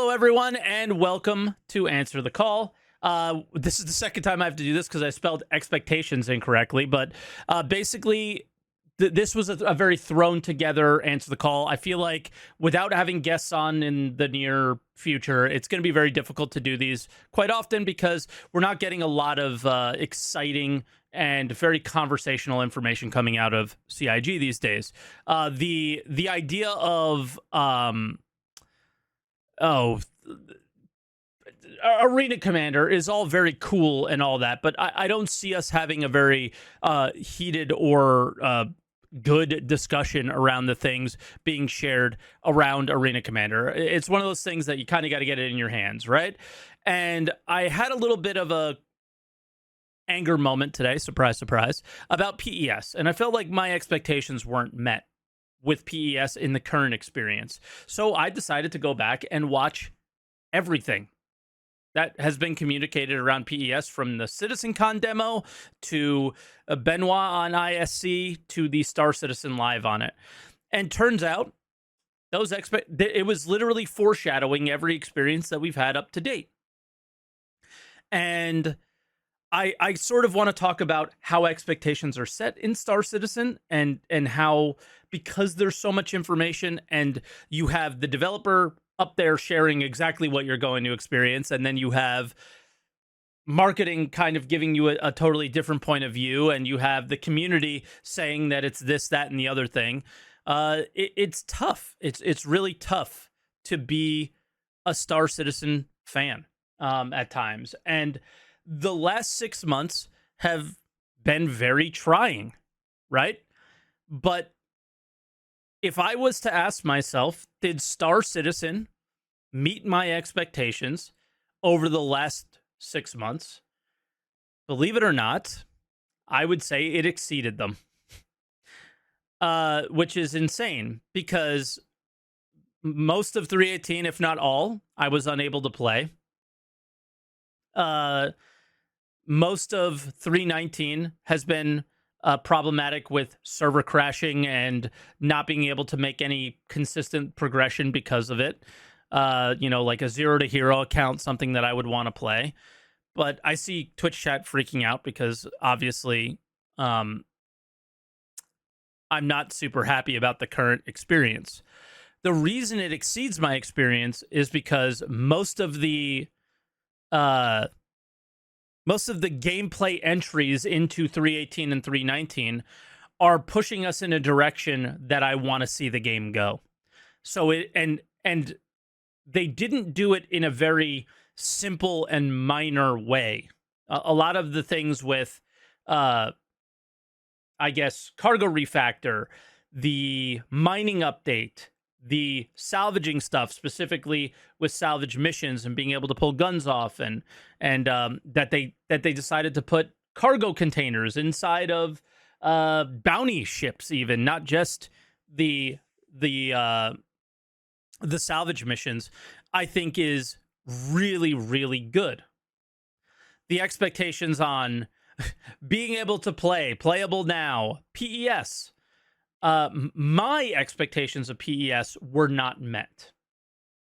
Hello, everyone, and welcome to Answer the Call. This is the second time I have to do this because I spelled expectations incorrectly, but basically, this was a very thrown together Answer the Call. I feel like without having guests on in the near future, it's going to be very difficult to do these quite often because we're not getting a lot of exciting and very conversational information coming out of CIG these days. The idea of Arena Commander is all very cool and all that, but I don't see us having a very heated or good discussion around the things being shared around Arena Commander. It's one of those things that you kind of got to get it in your hands, right? And I had a little bit of a anger moment today, surprise, surprise, about PES. And I felt like my expectations weren't met with PES in the current experience. So I decided to go back and watch everything that has been communicated around PES, from the CitizenCon demo to Benoit on ISC to the Star Citizen Live on it. And turns out it was literally foreshadowing every experience that we've had up to date. And I sort of want to talk about how expectations are set in Star Citizen and how, because there's so much information and you have the developer up there sharing exactly what you're going to experience, and then you have marketing kind of giving you a totally different point of view, and you have the community saying that it's this, that, and the other thing. It's tough. It's really tough to be a Star Citizen fan at times. And the last 6 months have been very trying, right? But if I was to ask myself, did Star Citizen meet my expectations over the last 6 months? Believe it or not, I would say it exceeded them, which is insane because most of 318, if not all, I was unable to play. Most of 319 has been problematic with server crashing and not being able to make any consistent progression because of it. Like a 0 to hero account, something that I would want to play. But I see Twitch chat freaking out because obviously I'm not super happy about the current experience. The reason it exceeds my experience is because most of the gameplay entries into 318 and 319 are pushing us in a direction that I want to see the game go. So and they didn't do it in a very simple and minor way. A lot of the things with, I guess, cargo refactor, the mining update, the salvaging stuff, specifically with salvage missions and being able to pull guns off, and that they decided to put cargo containers inside of bounty ships, even not just the salvage missions, I think is really, really good. The expectations on being able to playable now, PES. My expectations of PES were not met.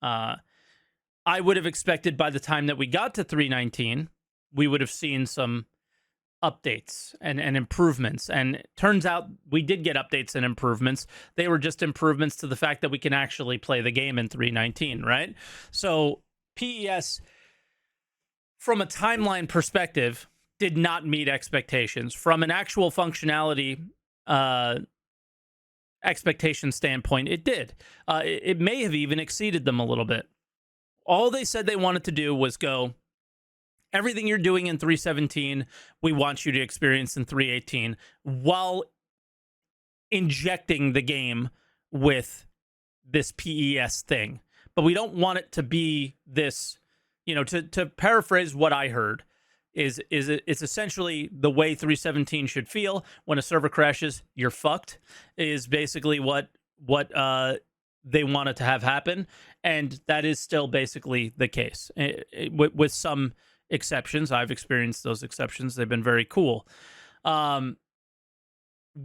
I would have expected by the time that we got to 319, we would have seen some updates and improvements. And it turns out we did get updates and improvements. They were just improvements to the fact that we can actually play the game in 319, right? So PES, from a timeline perspective, did not meet expectations. From an actual functionality expectation standpoint, it did. It may have even exceeded them a little bit. All they said they wanted to do was go, everything you're doing in 317, we want you to experience in 318, while injecting the game with this PES thing. But we don't want it to be this, to paraphrase what I heard, is it's essentially the way 317 should feel. When a server crashes, you're fucked, is basically what they wanted to have happen. And that is still basically the case, with some exceptions. I've experienced those exceptions. They've been very cool.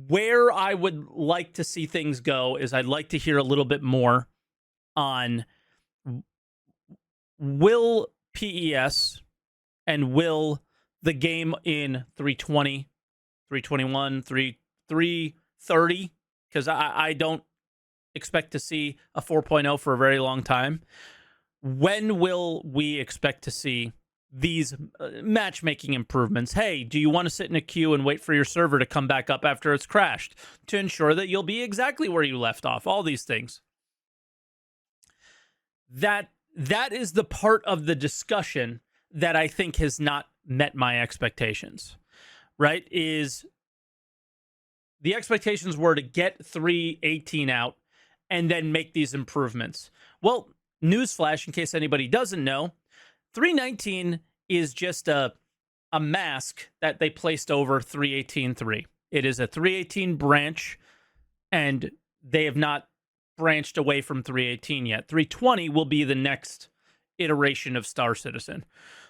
Where I would like to see things go is I'd like to hear a little bit more on will PES and will the game in 320, 321, 330, because I don't expect to see a 4.0 for a very long time. When will we expect to see these matchmaking improvements? Hey, do you want to sit in a queue and wait for your server to come back up after it's crashed to ensure that you'll be exactly where you left off? All these things. That is the part of the discussion that I think has not met my expectations, right? Is the expectations were to get 318 out and then make these improvements. Well, newsflash, in case anybody doesn't know, 319 is just a mask that they placed over 318.3. It is a 318 branch, and they have not branched away from 318 yet. 320 will be the next iteration of Star Citizen.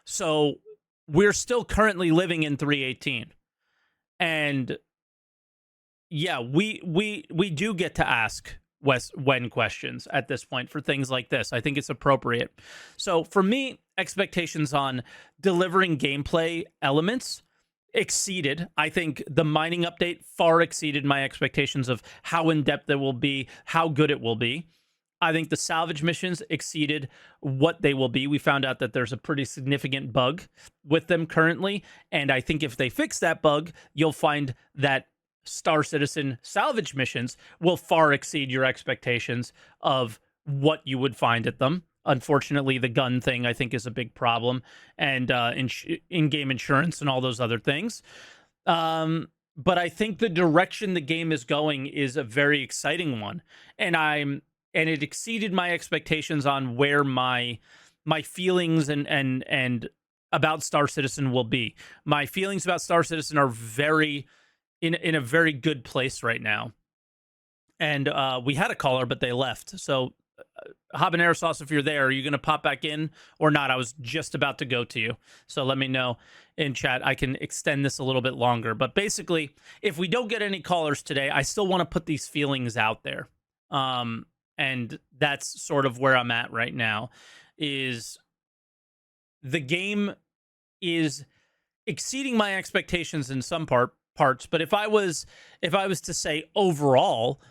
So we're still currently living in 318. And yeah, we do get to ask when questions at this point for things like this. I think it's appropriate. So for me, expectations on delivering gameplay elements exceeded. I think the mining update far exceeded my expectations of how in-depth it will be, how good it will be. I think the salvage missions exceeded what they will be. We found out that there's a pretty significant bug with them currently, and I think if they fix that bug, you'll find that Star Citizen salvage missions will far exceed your expectations of what you would find at them. Unfortunately, the gun thing, I think, is a big problem, and in-game insurance and all those other things. But I think the direction the game is going is a very exciting one, and it exceeded my expectations on where my feelings and about Star Citizen will be. My feelings about Star Citizen are very in a very good place right now. And we had a caller, but they left. So Habanero Sauce, if you're there, are you going to pop back in or not? I was just about to go to you. So let me know in chat. I can extend this a little bit longer. But basically, if we don't get any callers today, I still want to put these feelings out there. And that's sort of where I'm at right now, is the game is exceeding my expectations in some parts. But if I was to say overall,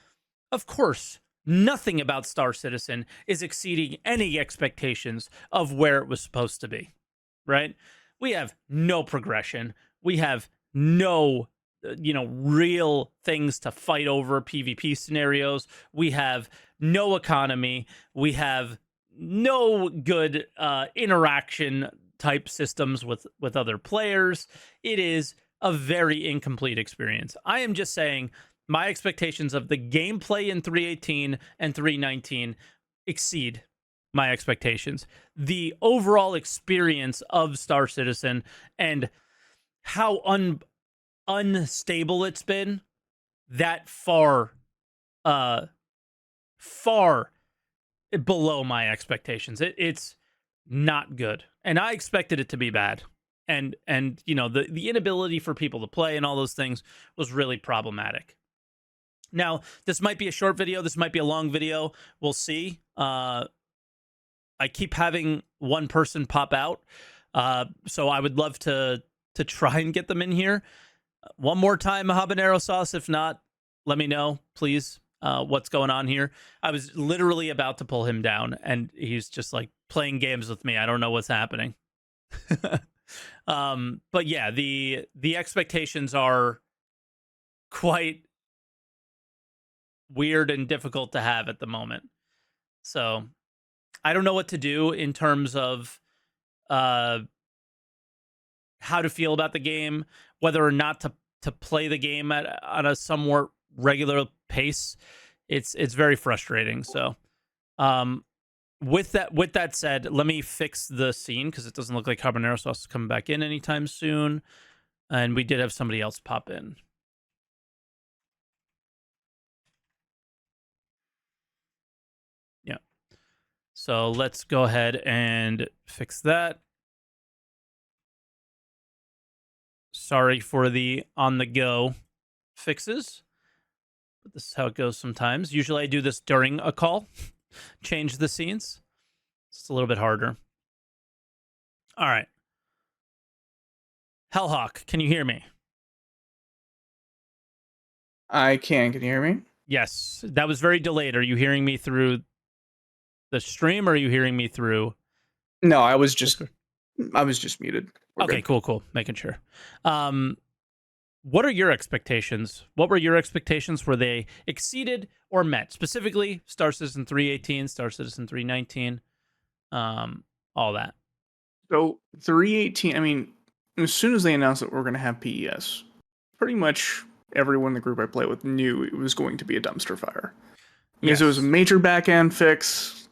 of course, nothing about Star Citizen is exceeding any expectations of where it was supposed to be, right? We have no progression. We have no, real things to fight over, PvP scenarios. We have no economy. We have no good interaction type systems with other players. It is a very incomplete experience. I am just saying my expectations of the gameplay in 318 and 319 exceed my expectations. The overall experience of Star Citizen and how unstable it's been, that far below my expectations. It's not good, and I expected it to be bad. And the inability for people to play and all those things was really problematic. Now, this might be a short video. This might be a long video. We'll see. I keep having one person pop out, so I would love to try and get them in here. One more time, Habanero Sauce. If not, let me know, please, what's going on here. I was literally about to pull him down, and he's just like playing games with me. I don't know what's happening. But yeah, the expectations are quite weird and difficult to have at the moment. So I don't know what to do in terms of how to feel about the game, whether or not to play the game on a somewhat regular pace. It's very frustrating. So with that said, let me fix the scene because it doesn't look like Habanero Sauce is coming back in anytime soon. And we did have somebody else pop in. Yeah. So let's go ahead and fix that. Sorry for the on-the-go fixes, but this is how it goes sometimes. Usually I do this during a call, change the scenes. It's a little bit harder. All right. Hellhawk, can you hear me? I can. Can you hear me? Yes. That was very delayed. Are you hearing me through the stream or are you hearing me through No, I was just Discord? muted. We're Okay, good. cool. Making sure. Um, what are your expectations? What were your expectations? Were they exceeded or met? Specifically, Star Citizen 318, Star Citizen 319, all that. So 318. I mean, as soon as they announced that we're going to have PES, pretty much everyone in the group I play with knew it was going to be a dumpster fire because it was a Yes. major back end fix.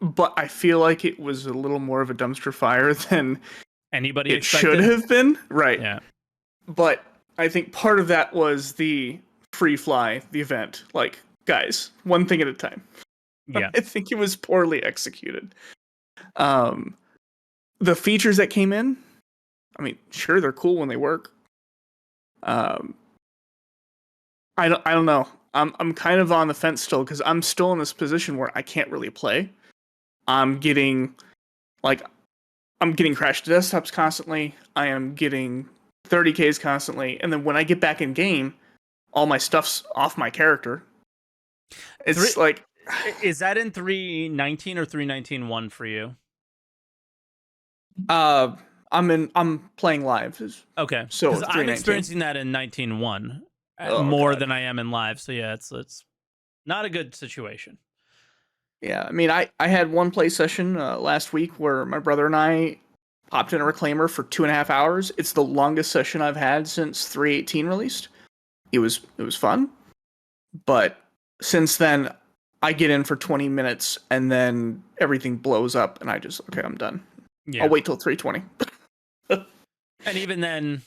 But I feel like it was a little more of a dumpster fire than Anybody it should expected? have been. Right. Yeah. But I think part of that was the free fly, the event. Like, guys, one thing at a time. Yeah. I think it was poorly executed. Um, the features that came in, I mean, sure, they're cool when they work. Um, I don't know. I'm kind of on the fence still because I'm still in this position where I can't really play. I'm getting like I'm getting crashed desktops constantly. I am getting 30Ks constantly, and then when I get back in game, all my stuff's off my character. Three It's like is that in 319 or 319.1 for you? uh I'm playing live. Okay, So because I'm 319. experiencing that in 19.1 Oh more god. than I am in live. So yeah, it's not a good situation. Yeah, I mean, I had one play session last week where my brother and I popped in a reclaimer for 2.5 hours. It's the longest session I've had since 318 released. It was fun, but since then I get in for 20 minutes and then everything blows up and I just okay, I'm done. I'll Yeah, wait till 320. and even then,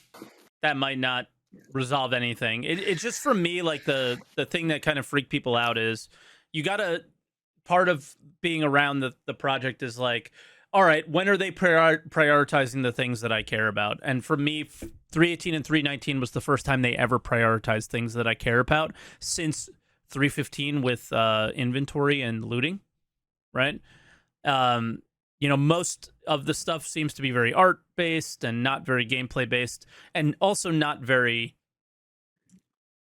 that might not resolve anything. It's just for me like the thing that kind of freaked people out is you gotta part of being around the project is like, all right, when are they prioritizing the things that I care about? And for me, 318 and 319 was the first time they ever prioritized things that I care about since 315 with inventory and looting, right? Um, most of the stuff seems to be very art based and not very gameplay based, and also not very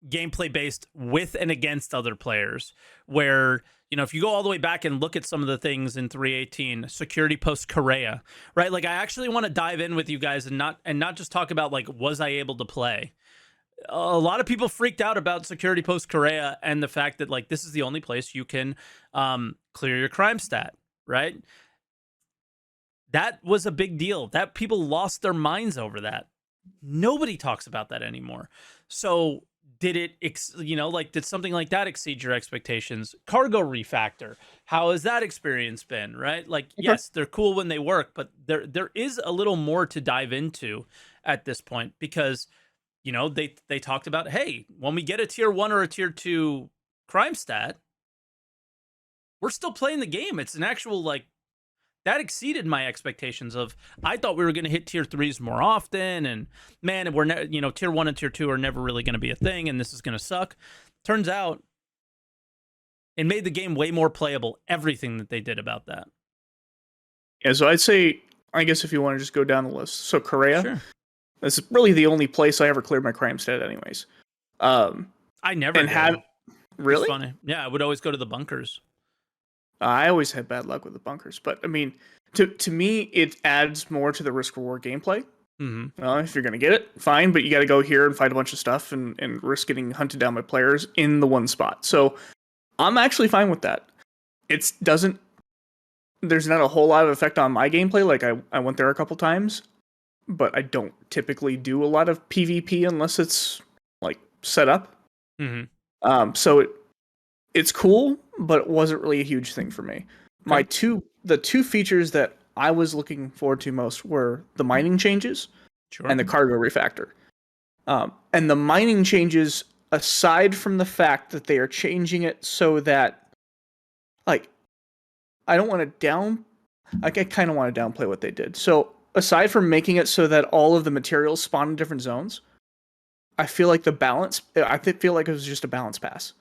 gameplay based with and against other players. Where if you go all the way back and look at some of the things in 318, security post Korea, right? Like I actually want to dive in with you guys and not just talk about like was I able to play. A lot of people freaked out about security post Korea and the fact that like this is the only place you can clear your crime stat, right? That was a big deal. That people lost their minds over that. Nobody talks about that anymore. So did did something like that exceed your expectations? Cargo refactor, how has that experience been, right? Like, Okay. yes, they're cool when they work, but there is a little more to dive into at this point because they talked about, hey, when we get a tier 1 or a tier 2 crime stat, we're still playing the game. It's an actual like that exceeded my expectations of I thought we were going to hit tier 3s more often and man tier 1 and tier 2 are never really going to be a thing and this is going to suck. Turns out it made the game way more playable, everything that they did about that. Yeah, so I'd say I guess if you want to just go down the list. So Korea, Sure. that's really the only place I ever cleared my crime stat anyways. Um I never and did. have It's really? funny. Yeah, I would always go to the bunkers. I always had bad luck with the bunkers, but I mean, to me, it adds more to the risk reward gameplay. Mhm. If you're gonna get it, fine, but you got to go here and fight a bunch of stuff and risk getting hunted down by players in the one spot. So I'm actually fine with that. It doesn't. There's not a whole lot of effect on my gameplay. Like I went there a couple times, but I don't typically do a lot of PvP unless it's like set up. Mhm. So it's cool, but it wasn't really a huge thing for me. Okay. The two features that I was looking forward to most were the mining changes Sure. and the cargo refactor. And the mining changes, aside from the fact that they are changing it so that, like, I don't want to I kind of want to downplay what they did. So aside from making it so that all of the materials spawn in different zones, I feel like feel like it was just a balance pass.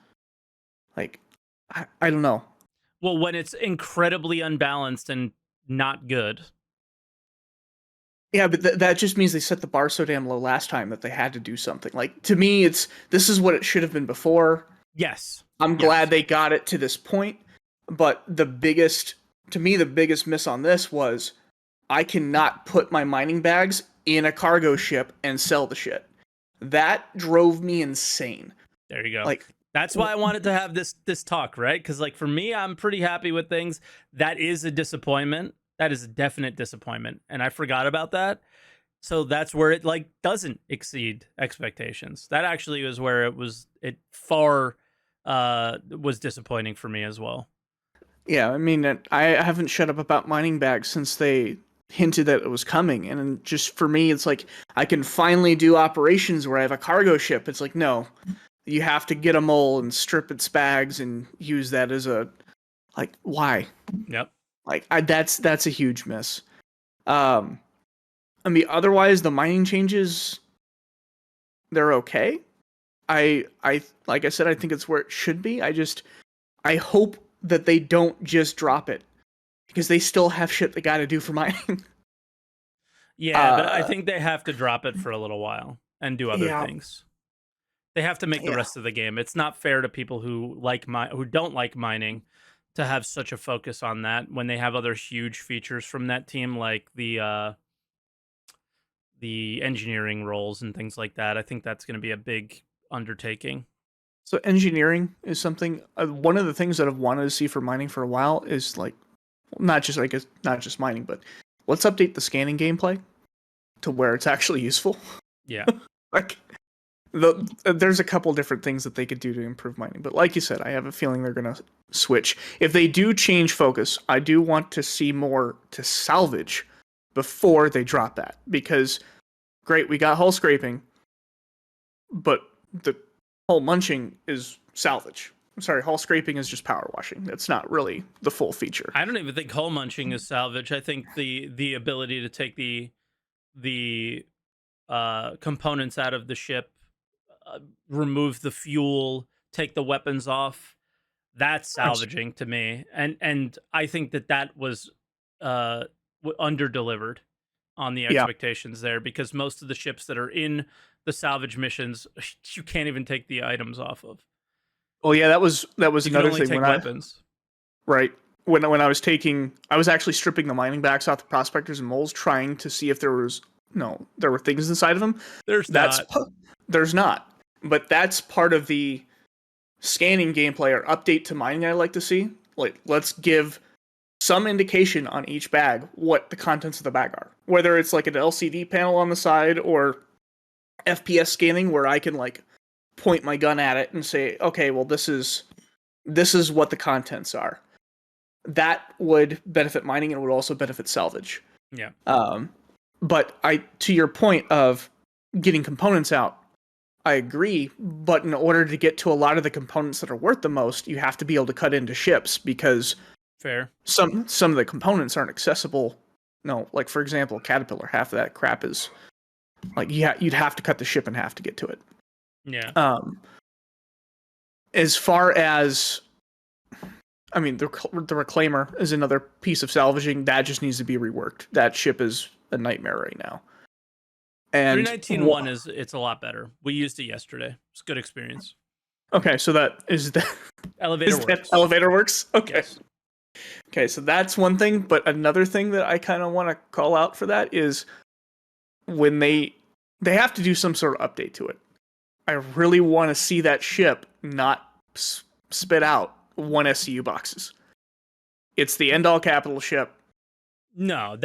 Like, I don't know. Well, when it's incredibly unbalanced and not good. Yeah, but that just means they set the bar so damn low last time that they had to do something. Like, to me, this is what it should have been before. Yes. I'm glad Yes. they got it to this point, but to me, the biggest miss on this was I cannot put my mining bags in a cargo ship and sell the shit. That drove me insane. There you go. Like, That's why I wanted to have this talk, right? Because like for me, I'm pretty happy with things. That is a disappointment. That is a definite disappointment, and I forgot about that. So that's where it like doesn't exceed expectations. That actually was where it far was disappointing for me as well. yeah, I mean, I haven't shut up about mining bags since they hinted that it was coming. And just for me, it's like I can finally do operations where I have a cargo ship. It's like, no, you have to get a mole and strip its bags and use that as a, like, why? Yep. Like, that's a huge miss. Um, I mean, otherwise the mining changes, they're okay. I like I said, I think it's where it should be. I hope that they don't just drop it because they still have shit they got to do for mining. Yeah, but I uh, think they have to drop it for a little while and do other yeah, things. They have to make the yeah, rest of the game. It's not fair to people who don't like mining to have such a focus on that when they have other huge features from that team like the engineering roles and things like that. I think that's going to be a big undertaking. so engineering is something. One of the things that I've wanted to see for mining for a while is like not just mining, but let's update the scanning gameplay to where it's actually useful. Yeah. Like there's a couple different things that they could do to improve mining, but like you said, I have a feeling they're gonna switch. If they do change focus, I do want to see more to salvage before they drop that because great, we got hull scraping, but the hull munching is salvage. I'm sorry, hull scraping is just power washing. That's not really the full feature. I don't even think hull munching is salvage. I think the ability to take the components out of the ship, remove the fuel, take the weapons off, that's salvaging to me. And I think that was under delivered on the Yeah. expectations there because most of the ships that are in the salvage missions you can't even take the items off of. Well, yeah, that was You can another only thing take when I weapons. right when I was actually stripping the mining backs off the prospectors and moles, trying to see if there was no there were things inside of them. There's That's not. there's not, but that's part of the scanning gameplay or update to mining I like to see. Like, let's give some indication on each bag what the contents of the bag are, whether it's like an LCD panel on the side or FPS scanning where I can like point my gun at it and say, okay, well this is what the contents are. That would benefit mining and would also benefit salvage. Yeah. Um, but I to your point of getting components out, I agree. But in order to get to a lot of the components that are worth the most, you have to be able to cut into ships because Fair. some of the components aren't accessible. No, like for example, Caterpillar, half of that crap is like you'd have to cut the ship in half to get to it. Yeah. As far as I mean, the Reclaimer is another piece of salvaging that just needs to be reworked. That ship is a nightmare right now. And 319.1 it's a lot better. We used it yesterday. It's a good experience. okay, so that is that Elevator works. elevator works. Okay, Yes. okay, so that's one thing. But another thing that I kind of want to call out for that is when they have to do some sort of update to it. I really want to see that ship not spit out one SCU boxes. It's the end all capital ship. No,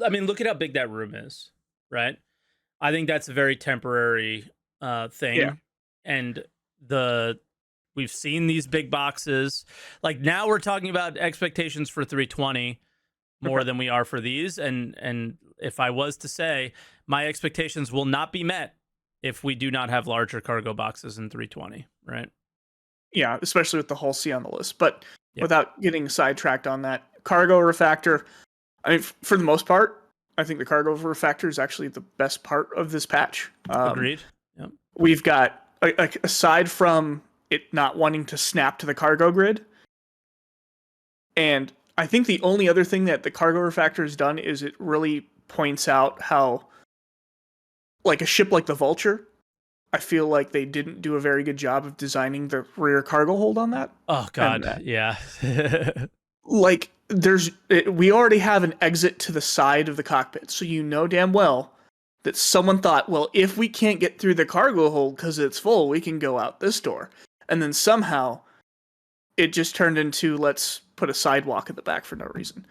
I mean, look at how big that room is, right? I think that's a very temporary thing. Yeah. And we've seen these big boxes. Like now we're talking about expectations for 320 more than we are for these. And if I was to say, my expectations will not be met if we do not have larger cargo boxes in 320, right? Yeah, especially with the Hull C on the list. But Yep. without getting sidetracked on that, cargo refactor, I mean, for the most part, I think the cargo refactor is actually the best part of this patch. Agreed. Yep. We've got, like, aside from it not wanting to snap to the cargo grid, and I think the only other thing that the cargo refactor has done is it really points out how, like, a ship like the Vulture, I feel like they didn't do a very good job of designing the rear cargo hold on that. Oh And God, yeah. like, we already have an exit to the side of the cockpit, so you know damn well that someone thought, well, if we can't get through the cargo hold because it's full, we can go out this door. And then somehow it just turned into, let's put a sidewalk in the back for no reason.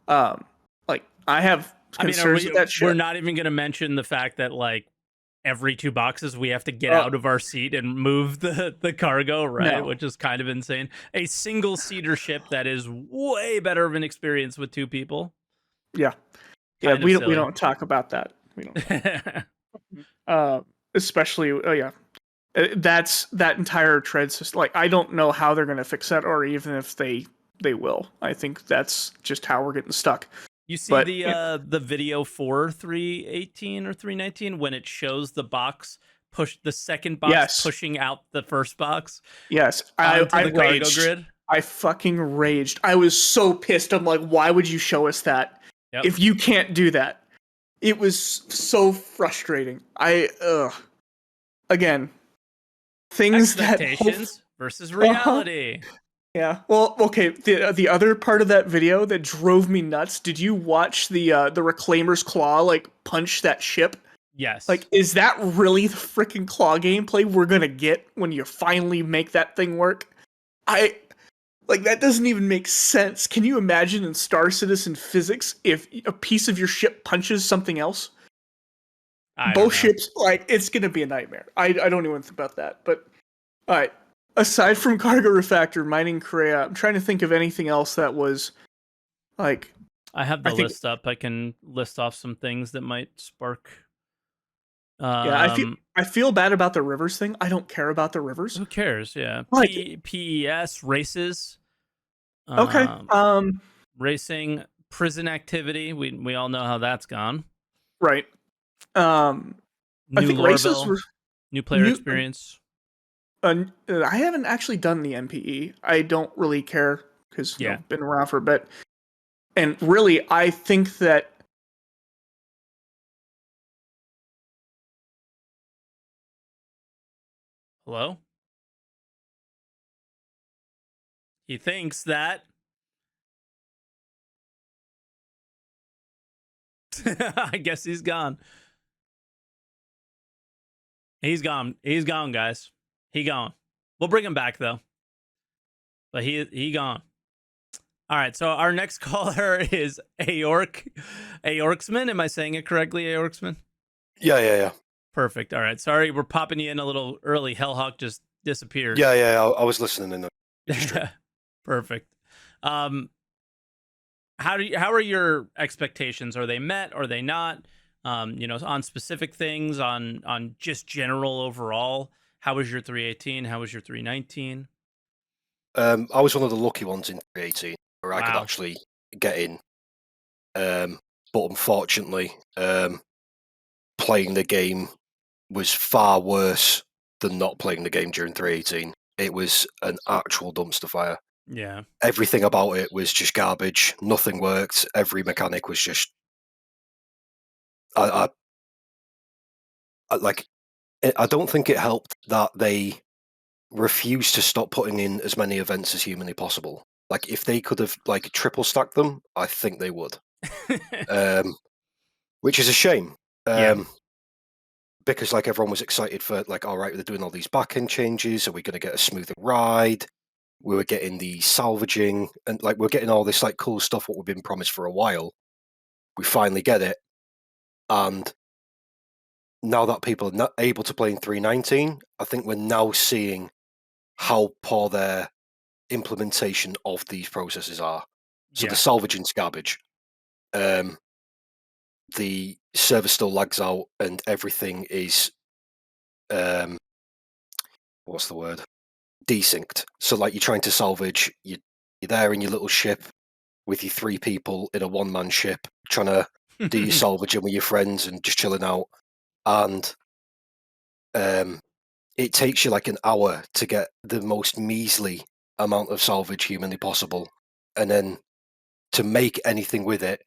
Like, I have I mean, concerns with that we're ship. not even going to mention the fact that like every 2 boxes we have to get Uh, out of our seat and move the cargo, right? no, Which is kind of insane. A single seater ship that is way better of an experience with 2 people. yeah, yeah, Kind of we silly. don't talk about that. We don't. Especially, oh yeah, that's that entire tread system. Like, I don't know how they're going to fix that, or even if they will. I think that's just how we're getting stuck. You see But the video for 318 or 319 when it shows the box push the second box yes, pushing out the first box yes, onto I the cargo raged. grid. I fucking raged. I was so pissed. I'm like, why would you show us that Yep. if you can't do that? It was so frustrating. Again, things that Expectations versus uh-huh. reality. Yeah. Well, okay. The other part of that video that drove me nuts. Did you watch the Reclaimer's Claw like punch that ship? Yes. Like, is that really the freaking claw gameplay we're gonna get when you finally make that thing work? I like that doesn't even make sense. Can you imagine in Star Citizen physics if a piece of your ship punches something else? I don't Both know. ships, like, it's gonna be a nightmare. I don't even think about that. But all right. Aside from Cargo Refactor, Mining Korea, I'm trying to think of anything else that was like. I have I the think, list up. I can list off some things that might spark. yeah. Um, I feel bad about the rivers thing. I don't care about the rivers. who cares? Yeah. Like, PES races. okay, Um, racing prison activity. We all know how that's gone. right. I New think races Lorville, were new player new. experience. I haven't actually done the MPE. I don't really care because, Yeah. been around for a bit. And really, I think that Hello. He thinks that. I guess he's gone. He's gone. He's gone, guys. He gone. We'll bring him back though. But he gone. All right. So our next caller is Aorksman. Am I saying it correctly, Aorksman? Yeah. Perfect. All right. Sorry, we're popping you in a little early. Hellhawk just disappeared. Yeah. I was listening in the Perfect. How are your expectations? Are they met? Are they not? On specific things, on just general overall. How was your 318? How was your 319? I was one of the lucky ones in 318 where I could Wow. actually get in. But unfortunately, playing the game was far worse than not playing the game during 318. It was an actual dumpster fire. Yeah. Everything about it was just garbage. Nothing worked. Every mechanic was just. I like. I don't think it helped that they refused to stop putting in as many events as humanly possible. Like, if they could have like triple stacked them, I think they would. Which is a shame. Yeah. Because like everyone was excited for like, all right, they're doing all these back end changes. Are we going to get a smoother ride? We were getting the salvaging and like we're getting all this like cool stuff what we've been promised for a while. We finally get it, and now that people are not able to play in 319, I think we're now seeing how poor their implementation of these processes are. So the Yeah. salvaging's garbage. The server still lags out, and everything is what's the word? Desynced. So like you're trying to salvage, you're there in your little ship with your 3 people in a 1-man ship, trying to do your salvaging with your friends and just chilling out, and it takes you like an hour to get the most measly amount of salvage humanly possible, and then to make anything with it,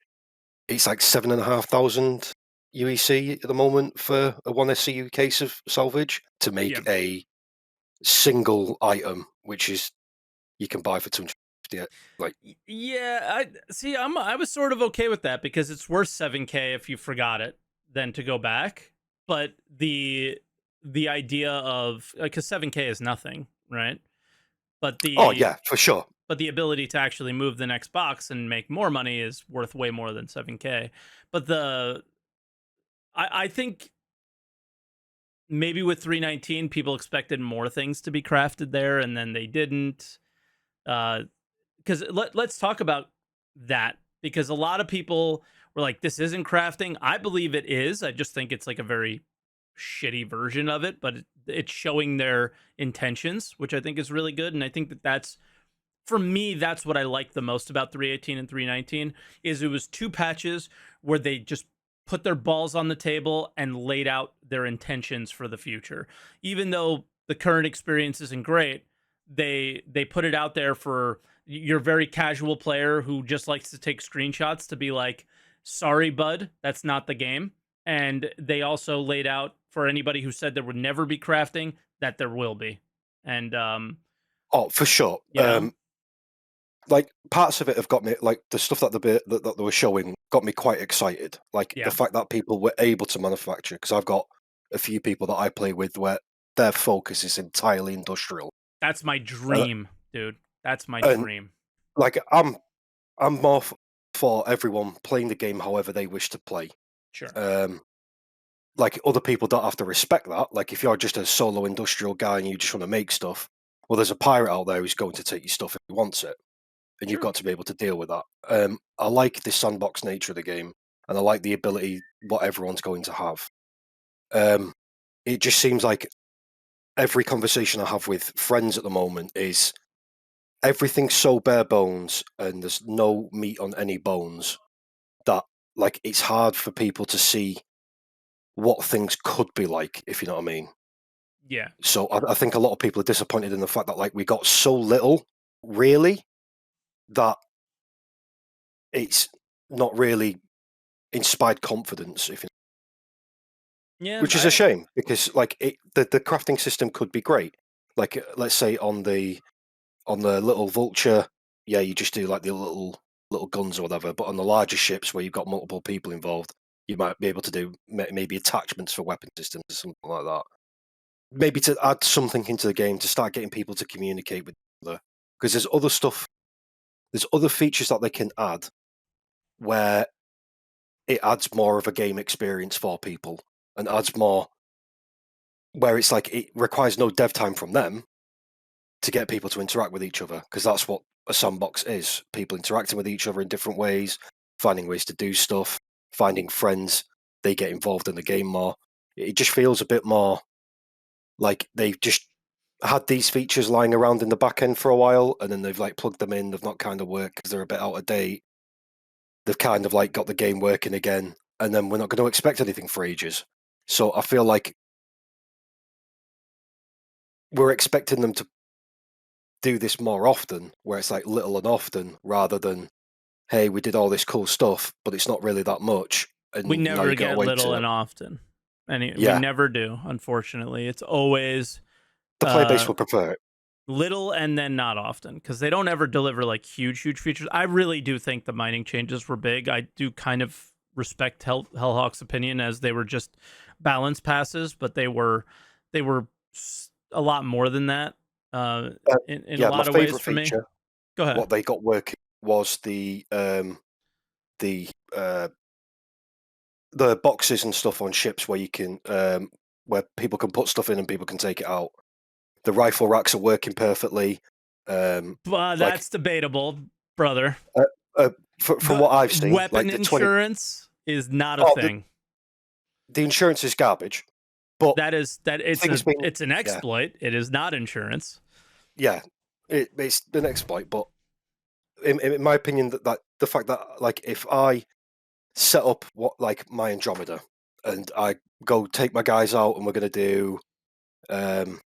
it's like 7,500 UEC at the moment for a 1 SCU case of salvage to make Yeah. a single item, which is you can buy for 250. Like, Yeah, I see. I was sort of okay with that because it's worth 7K if you forgot it than to go back. But the idea of because 7K is nothing, right? But oh the yeah, for sure. but the ability to actually move the next box and make more money is worth way more than 7K. But I think maybe with 319 people expected more things to be crafted there and then they didn't. Because let's talk about that because a lot of people were like, "This isn't crafting." I believe it is. I just think it's like a very shitty version of it, but it's showing their intentions, which I think is really good. And I think that that's for me, that's what I like the most about 318 and 319 is it was two patches where they just put their balls on the table and laid out their intentions for the future. Even though the current experience isn't great, they put it out there for your very casual player who just likes to take screenshots to be like, "Sorry, bud, that's not the game." And they also laid out for anybody who said there would never be crafting that there will be. And Oh, for sure. you know, Like parts of it have got me, like the stuff that that they were showing got me quite excited. Like the yeah. fact that people were able to manufacture, because I've got a few people that I play with where their focus is entirely industrial, That's my uh, dream, dude. That's my and dream. like I'm more for everyone playing the game however they wish to play. Sure. Um, like other people don't have to respect that. Like if you're just a solo industrial guy and you just want to make stuff, well, there's a pirate out there who's going to take your stuff if he wants it, and you've Sure. got to be able to deal with that. I like the sandbox nature of the game, and I like the ability what everyone's going to have. It just seems like every conversation I have with friends at the moment is everything's so bare bones, and there's no meat on any bones that like it's hard for people to see what things could be like, if you know what I mean. Yeah. So I think a lot of people are disappointed in the fact that like we got so little, really, that it's not really inspired confidence. If you Yeah. Which is a shame because like the crafting system could be great. Like let's say on the little vulture, yeah, you just do like the little guns or whatever. But on the larger ships where you've got multiple people involved, you might be able to do maybe attachments for weapon systems or something like that. Maybe to add something into the game to start getting people to communicate with each other, because there's other stuff, there's other features that they can add where it adds more of a game experience for people and adds more where it's like it requires no dev time from them to get people to interact with each other, because that's what a sandbox is: people interacting with each other in different ways, finding ways to do stuff, finding friends. They get involved in the game more. It just feels a bit more like they've just had these features lying around in the back end for a while, and then they've like plugged them in. They've not kind of worked because they're a bit out of date. They've kind of like got the game working again, and then we're not going to expect anything for ages. So I feel like we're expecting them to do this more often, where it's like little and often, rather than, hey, we did all this cool stuff, but it's not really that much, We and now never you got to get wait little to, and often. We yeah, never do, unfortunately. It's always the player base uh would prefer it. little and then not often because they don't ever deliver like huge features. I really do think the mining changes were big. I do kind of respect Hellhawk's opinion as they were just balance passes, but they were a lot more than that Uh, in a yeah, my lot of ways favorite for me. feature, Go ahead. what they got working was the the boxes and stuff on ships where you can where people can put stuff in and people can take it out. The rifle racks are working perfectly. Like That's debatable, brother. uh, uh, from The what I've seen, weapon like the 20, insurance is not a oh, thing. the insurance is garbage, but That things being, it's an yeah, exploit. It is not insurance. yeah, it's an exploit. But in my opinion, that the fact that like if I set up what like my Andromeda and I go take my guys out and um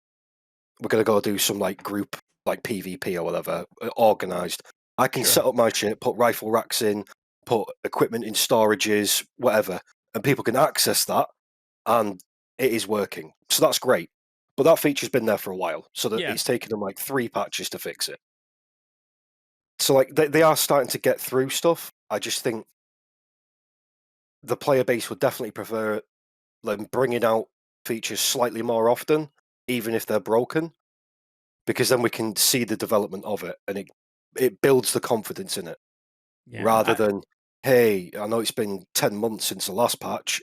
we're gonna go do some like group like PvP or whatever organized. I can Sure. set up my shit, put rifle racks in, put equipment in storages, whatever, and people can access that, and it is working. So that's great. But that feature's been there for a while, so that Yeah. it's taken them like 3 patches to fix it. So like they are starting to get through stuff. I just think the player base would definitely prefer them bringing out features slightly more often, even if they're broken, because then we can see the development of it, and it builds the confidence in it, Yeah. rather than, hey, I know it's been 10 months since the last patch.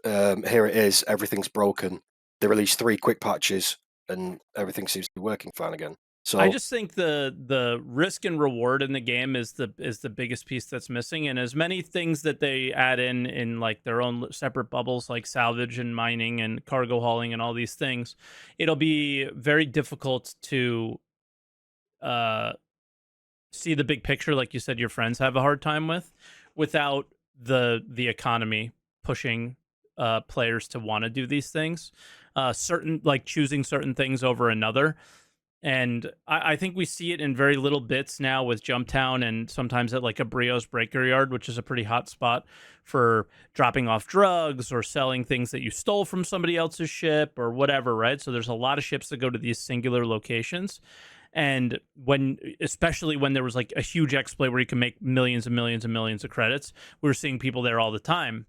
Here it is, everything's broken. They released 3 quick patches, and everything seems to be working fine again. I So just think the risk and reward in the game is the biggest piece that's missing, and as many things that they add in like their own separate bubbles, like salvage and mining and cargo hauling and all these things, it'll be very difficult to uh see the big picture, like you said your friends have a hard time with, without the economy pushing players to want to do these things, certain, like choosing certain things over another. And I think we see it in very little bits now with Jumptown, and sometimes at like a Brio's Breaker Yard, which is a pretty hot spot for dropping off drugs or selling things that you stole from somebody else's ship or whatever, right? So there's a lot of ships that go to these singular locations. And when, especially when there was like a huge exploit where you can make millions and millions and millions of credits, we were seeing people there all the time.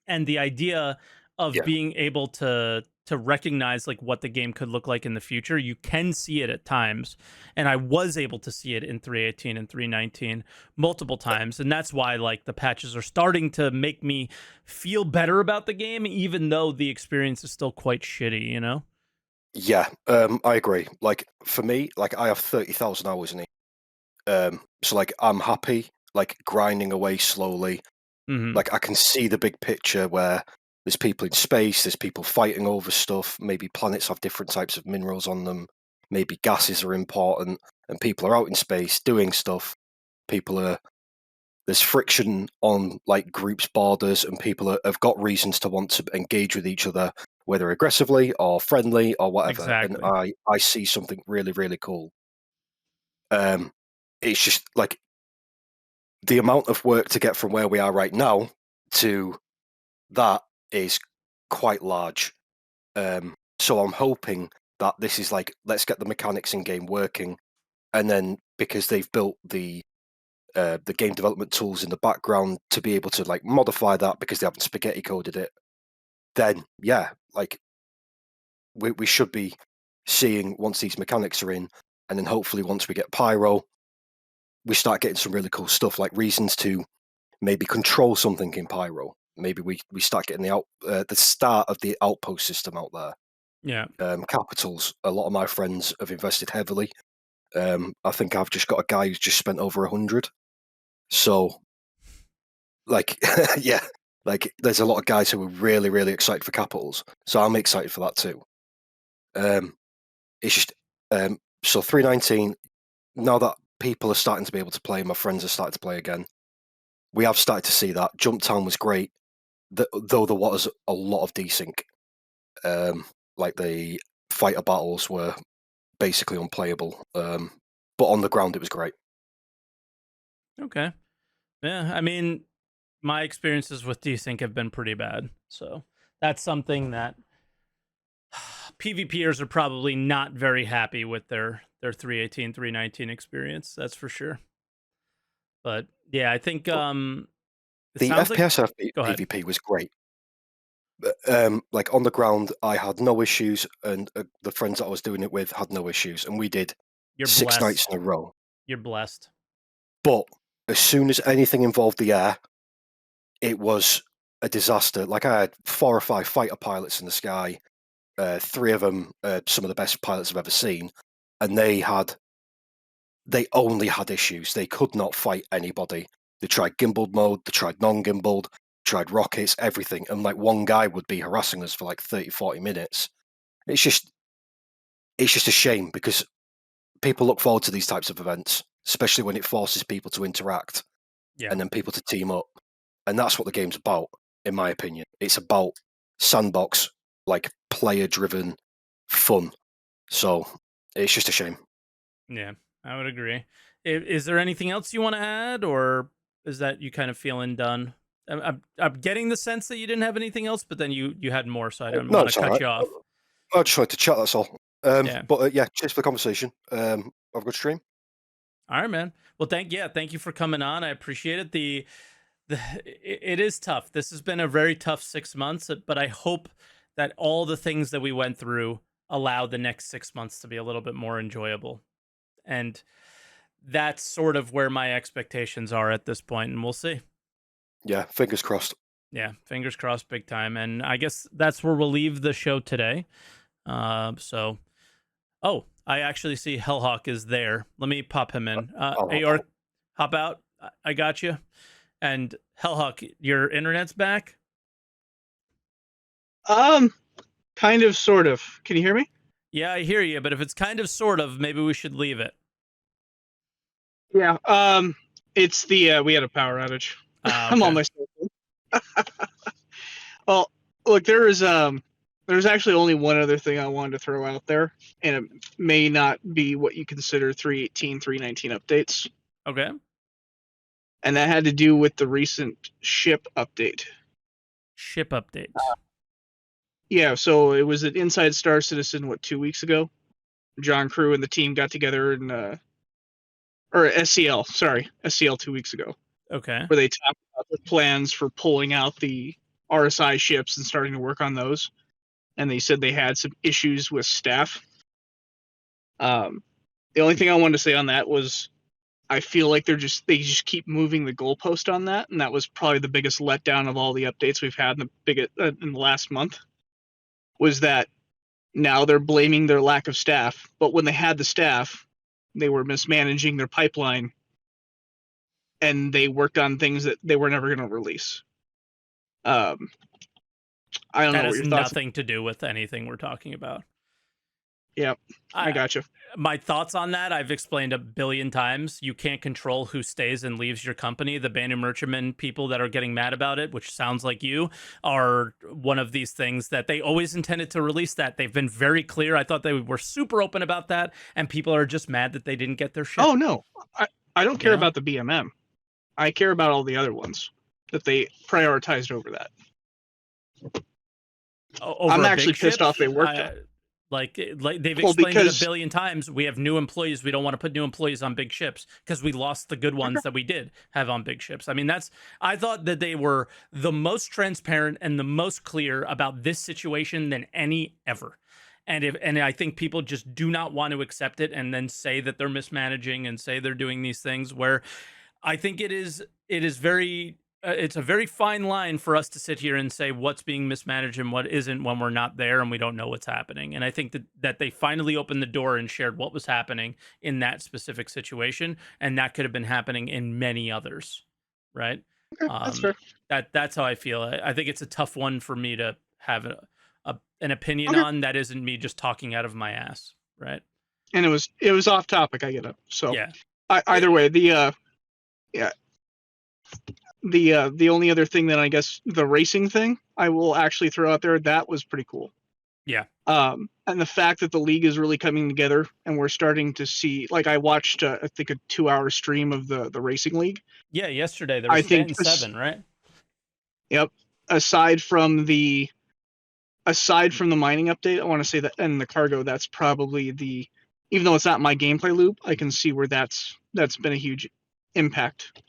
And the idea of yeah, being able to recognize like what the game could look like in the future, you can see it at times, and I was able to see it in 318 and 319 multiple times, and that's why like the patches are starting to make me feel better about the game, even though the experience is still quite shitty, you know. yeah, I agree. Like for me, like I have 30,000 hours in it. So like I'm happy, like grinding away slowly. Hmm. Like I can see the big picture where there's people in space, there's people fighting over stuff. Maybe planets have different types of minerals on them. Maybe gases are important, and people are out in space doing stuff. People are There's friction on like groups' borders, and have got reasons to want to engage with each other, whether aggressively or friendly or whatever. And Exactly. I see something really really cool. Um, it's just like the amount of work to get from where we are right now to that is quite large. So I'm hoping that this is like, let's get the mechanics in game working, and then because they've built the game development tools in the background to be able to like modify that because they haven't spaghetti coded it, then yeah, like we should be seeing once these mechanics are in, and then hopefully once we get Pyro, we start getting some really cool stuff like reasons to maybe control something in Pyro. Maybe we start getting the start of the outpost system out there. Yeah. Capitals. A lot of my friends have invested heavily. I think I've just got a guy who's just spent over 100. So, like, yeah, like there's a lot of guys who are really, really excited for capitals. So I'm excited for that too. Um, it's just so 319. Now that people are starting to be able to play, my friends are starting to play again. We have started to see that. Jump Town was great, though there was a lot of desync. Like the fighter battles were basically unplayable. But on the ground, it was great. Okay. Yeah, I mean, my experiences with desync have been pretty bad, so that's something that PvPers are probably not very happy with their 318 319 experience, that's for sure. But yeah, I think But it the sounds like, FPS go ahead. PvP was great. Like on the ground, I had no issues, and the friends that I was doing it with had no issues, and we did You're 6 nights blessed. in a row. You're blessed. But as soon as anything involved the air, it was a disaster. Like I had 4 or 5 fighter pilots in the sky. 3 of them, some of the best pilots I've ever seen, and they only had issues. They could not fight anybody. They tried gimbaled mode, they tried non-gimbaled, tried rockets, everything. And like one guy would be harassing us for like 30, 40 minutes. It's just it's just a shame because people look forward to these types of events, especially when it forces people to interact Yeah. and then people to team up. And that's what the game's about, in my opinion. It's about sandbox, like player driven fun. So it's just a shame. Yeah, I would agree. Is there anything else you want to add, or Is that you kind of feeling done? I'm getting the sense that you didn't have anything else, but then you had more, so I didn't No, want it's to all cut right. you off. I just wanted to chat. That's all. Yeah. But yeah, cheers for the conversation. Have a good stream. All right, man. Well, thank you for coming on. I appreciate it. It is tough. This has been a very tough 6 months, but I hope that all the things that we went through allow the next 6 months to be a little bit more enjoyable. And that's sort of where my expectations are at this point, and we'll see. Yeah, fingers crossed. Yeah, fingers crossed, big time. And I guess that's where we'll leave the show today. Oh, I actually see Hellhawk is there. Let me pop him in. I'll hop Aork, out. hop out. I got you. And Hellhawk, your internet's back. Kind of, sort of. Can you hear me? Yeah, I hear you. But if it's kind of, sort of, maybe we should leave it. Yeah. It's the we had a power outage. I'm on my cell phone. Well, look, there's actually only one other thing I wanted to throw out there, and it may not be what you consider 3.18, 3.19 updates, Okay. and that had to do with the recent ship update. Ship update. Yeah, so it was at Inside Star Citizen, 2 weeks ago? John Crew and the team got together and or SCL 2 weeks ago, Okay. where they talked about the plans for pulling out the RSI ships and starting to work on those. And they said they had some issues with staff. The only thing I wanted to say on that was I feel like they just keep moving the goalpost on that, and that was probably the biggest letdown of all the updates we've had in the last month. Was that now they're blaming their lack of staff, but when they had the staff, they were mismanaging their pipeline, and they worked on things that they were never going to release. I don't That know what has your thoughts. nothing to do with anything we're talking about. Yeah, I gotcha. My thoughts on that, I've explained a billion times. You can't control who stays and leaves your company. The Band of Merchantmen people that are getting mad about it, which sounds like you, are one of these things that they always intended to release that. They've been very clear. I thought they were super open about that, and people are just mad that they didn't get their shit. Oh, no. I don't care about the BMM. I care about all the other ones that they prioritized over that. Over I'm a actually big pissed ship, off they worked on. Like they've Well, explained it a because billion times. We have new employees. We don't want to put new employees on big ships because we lost the good ones that we did have on big ships. I mean, I thought that they were the most transparent and the most clear about this situation than any ever. And I think people just do not want to accept it and then say that they're mismanaging and say they're doing these things, where I think it is very it's a very fine line for us to sit here and say what's being mismanaged and what isn't when we're not there and we don't know what's happening. And I think that they finally opened the door and shared what was happening in that specific situation, and that could have been happening in many others, right? Okay, that's fair. That's how I feel. I think it's a tough one for me to have an opinion on that isn't me just talking out of my ass, right? And it was off topic. I get it. So yeah. Either way, the only other thing that I guess the racing thing I will actually throw out there, that was pretty cool. Yeah. And the fact that the league is really coming together and we're starting to see, like, I watched I think a 2-hour stream of the racing league. Yeah, yesterday there was 7, right? Yep. Aside from the mining update, I want to say that, and the cargo, that's probably even though it's not my gameplay loop, I can see where that's been a huge impact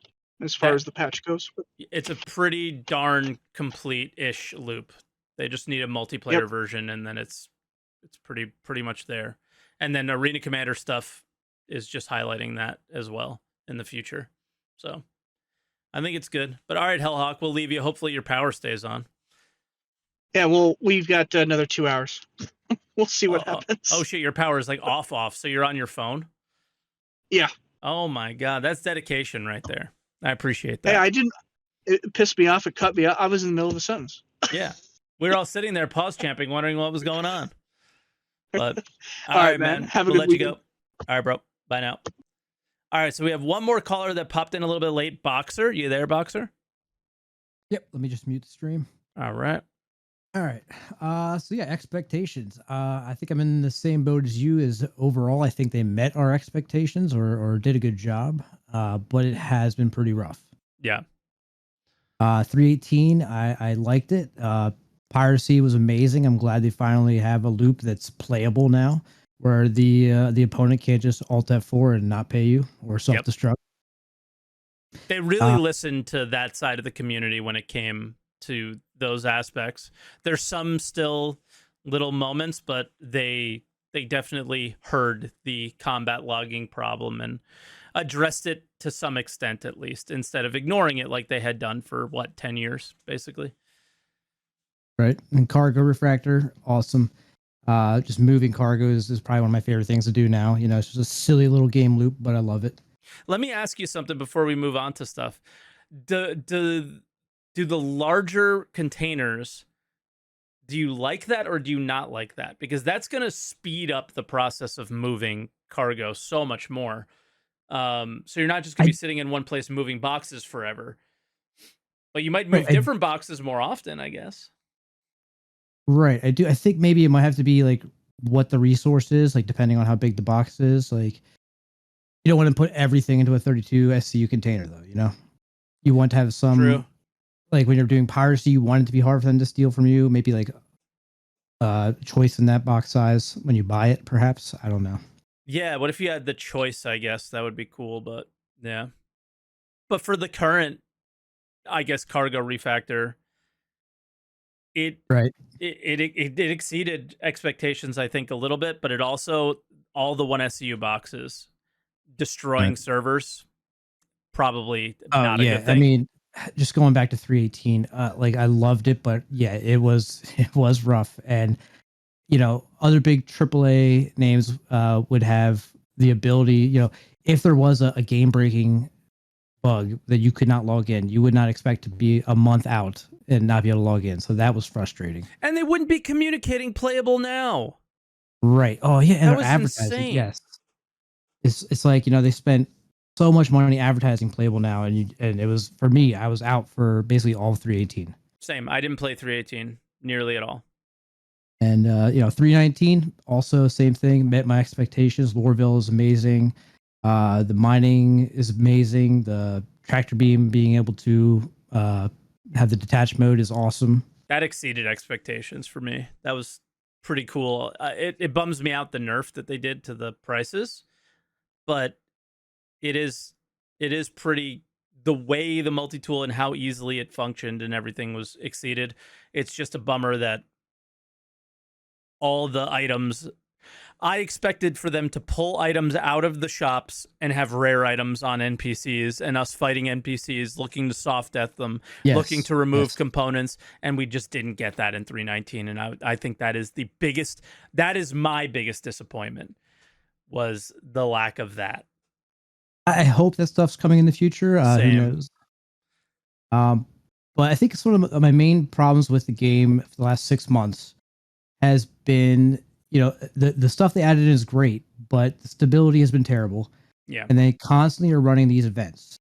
as far as the patch goes. It's a pretty darn complete-ish loop. They just need a multiplayer version, and then it's pretty much there. And then Arena Commander stuff is just highlighting that as well in the future. So I think it's good. But all right, Hellhawk, we'll leave you. Hopefully your power stays on. Yeah, well, we've got another 2 hours. We'll see what happens. Oh shit, your power is like off, so you're on your phone? Yeah. Oh my god, that's dedication right there. I appreciate that. Hey, it pissed me off. It cut me out. I was in the middle of a sentence. Yeah. We were all sitting there pause champing, wondering what was going on. But all right, man. Have a good weekend. You go. All right, bro. Bye now. All right, so we have one more caller that popped in a little bit late. Boxer, you there, Boxer? Yep. Let me just mute the stream. All right. All right. So yeah, expectations. I think I'm in the same boat as you. As overall, I think they met our expectations or did a good job. But it has been pretty rough. Yeah. 318, I liked it. Piracy was amazing. I'm glad they finally have a loop that's playable now, where the opponent can't just Alt F4 and not pay you or self destruct. They really listened to that side of the community when it came to those aspects. There's some still little moments, but they definitely heard the combat logging problem and addressed it to some extent, at least, instead of ignoring it like they had done for 10 years, basically. Right. And cargo refractor, awesome. Just moving cargo is probably one of my favorite things to do now. You know, it's just a silly little game loop, but I love it. Let me ask you something before we move on to stuff. Do the larger containers, do you like that or do you not like that? Because that's going to speed up the process of moving cargo so much more. So you're not just going to be sitting in one place moving boxes forever, but you might move different boxes more often, I guess. Right. I do. I think maybe it might have to be like what the resource is, like depending on how big the box is. Like, you don't want to put everything into a 32 SCU container, though. You know, you want to have some. True. Like when you're doing piracy, you want it to be hard for them to steal from you. Maybe like choice in that box size when you buy it, perhaps. I don't know. Yeah. What if you had the choice? I guess that would be cool. But yeah. But for the current, I guess, cargo refactor, it exceeded expectations, I think, a little bit, but it also, all the 1SCU boxes destroying servers, probably not a good thing. I mean, just going back to 318, like I loved it, but yeah, it was rough. And you know, other big AAA names would have the ability, you know, if there was a game breaking bug that you could not log in, you would not expect to be a month out and not be able to log in. So that was frustrating. And they wouldn't be communicating playable now. Right. Oh yeah, and that was advertising. insane. Yes. It's like, you know, they spent so much money advertising playable now, and it was, for me, I was out for basically all of 318. Same. I didn't play 318 nearly at all. And you know, 319 also same thing, met my expectations. Loreville is amazing. The mining is amazing. The tractor beam being able to have the detached mode is awesome. That exceeded expectations for me. That was pretty cool. It bums me out the nerf that they did to the prices, but it is pretty, the way the multi-tool and how easily it functioned and everything was exceeded. It's just a bummer that all the items, I expected for them to pull items out of the shops and have rare items on NPCs, and us fighting NPCs looking to soft death them, looking to remove components, and we just didn't get that in 319. And I think that is my biggest disappointment, was the lack of that. I hope that stuff's coming in the future. Who knows? But I think it's one of my main problems with the game for the last 6 months has been, you know, the stuff they added in is great, but the stability has been terrible. Yeah. And they constantly are running these events.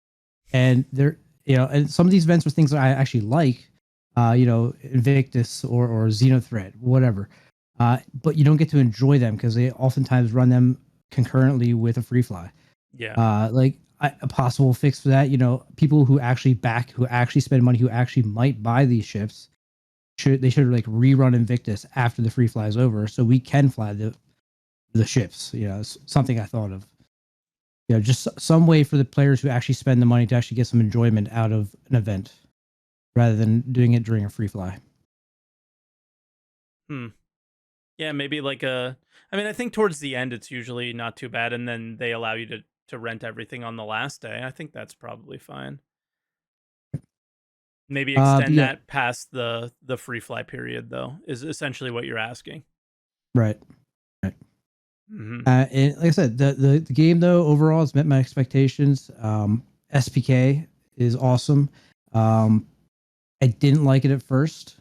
And they're, you know, and some of these events are things that I actually like, you know, Invictus or Xenothreat, whatever. But you don't get to enjoy them because they oftentimes run them concurrently with a free fly. Yeah. Like a possible fix for that, you know, people who actually spend money, who actually might buy these ships, should like rerun Invictus after the free fly is over, so we can fly the ships. You know, it's something I thought of. You know, just some way for the players who actually spend the money to actually get some enjoyment out of an event, rather than doing it during a free fly. Yeah, maybe like I mean, I think towards the end it's usually not too bad, and then they allow you to rent everything on the last day. I think that's probably fine. Maybe extend that past the free fly period, though, is essentially what you're asking. Right. Mm-hmm. And like I said, the game though overall has met my expectations. SPK is awesome. I didn't like it at first,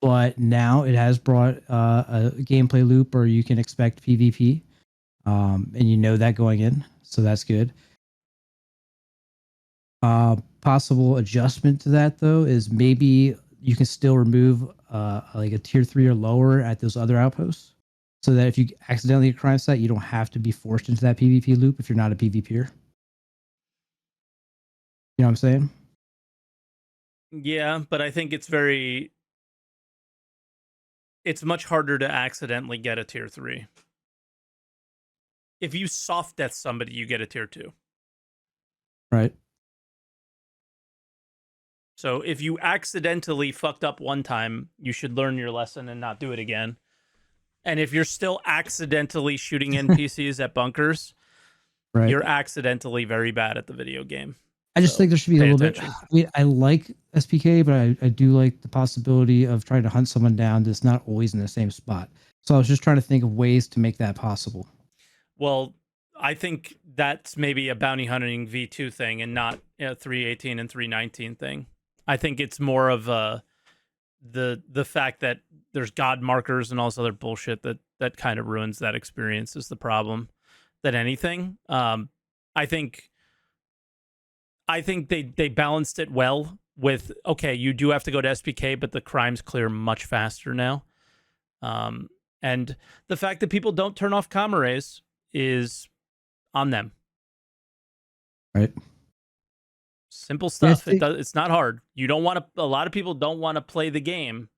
but now it has brought a gameplay loop where you can expect PvP, and you know that going in, so that's good. Possible adjustment to that though is maybe you can still remove like a tier 3 or lower at those other outposts, so that if you accidentally get a crime site, you don't have to be forced into that PvP loop if you're not a PvPer. You know what I'm saying? Yeah, but I think it's much harder to accidentally get a tier 3. If you soft death somebody, you get a tier 2. Right. So if you accidentally fucked up one time, you should learn your lesson and not do it again. And if you're still accidentally shooting NPCs at bunkers, Right. you're accidentally very bad at the video game. I just So, think there should be a pay little attention. bit. I like SPK, but I do like the possibility of trying to hunt someone down that's not always in the same spot. So I was just trying to think of ways to make that possible. Well, I think that's maybe a bounty hunting V2 thing and not a 318 and 319 thing. I think it's more of the fact that there's god markers and all this other bullshit that kind of ruins that experience is the problem than anything. I think they balanced it well with, okay, you do have to go to SPK, but the crimes clear much faster now. And the fact that people don't turn off comm arrays is on them. Right. Simple stuff. Yes, It's not hard. You don't want to. A lot of people don't want to play the game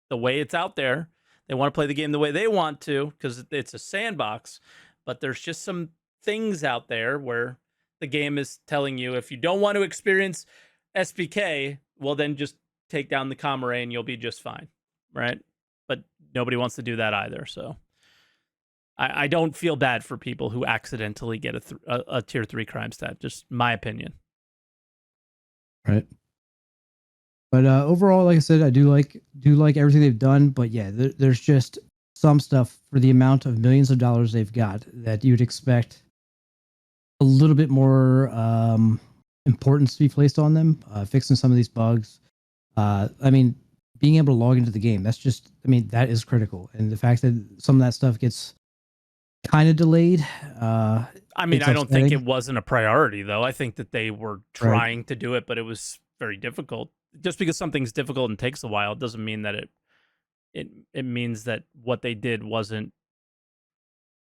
the way it's out there. They want to play the game the way they want to because it's a sandbox. But there's just some things out there where the game is telling you if you don't want to experience SPK, well then just take down the comm array and you'll be just fine, right? But nobody wants to do that either. So I don't feel bad for people who accidentally get a tier 3 crime stat. Just my opinion. Right. But overall, like I said, I do like everything they've done. But yeah, there's just some stuff for the amount of millions of dollars they've got that you'd expect a little bit more importance to be placed on them. Fixing some of these bugs. I mean, being able to log into the game, that's just, I mean, that is critical. And the fact that some of that stuff gets kind of delayed. I mean, I don't think it wasn't a priority, though. I think that they were trying to do it, but it was very difficult. Just because something's difficult and takes a while doesn't mean that it means that what they did wasn't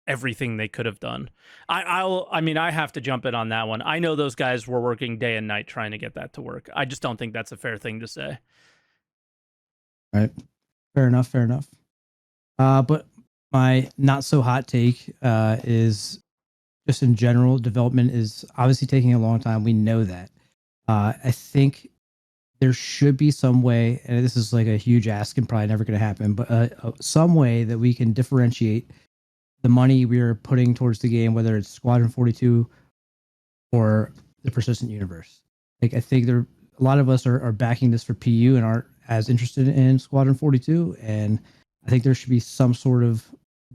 everything they could have done. I mean, I have to jump in on that one. I know those guys were working day and night trying to get that to work. I just don't think that's a fair thing to say. Right. Fair enough. But my not so hot take is just in general, development is obviously taking a long time. We know that. I think there should be some way, and this is like a huge ask and probably never going to happen, but some way that we can differentiate the money we're putting towards the game, whether it's Squadron 42 or the Persistent Universe. Like, I think a lot of us are backing this for PU and aren't as interested in Squadron 42, and I think there should be some sort of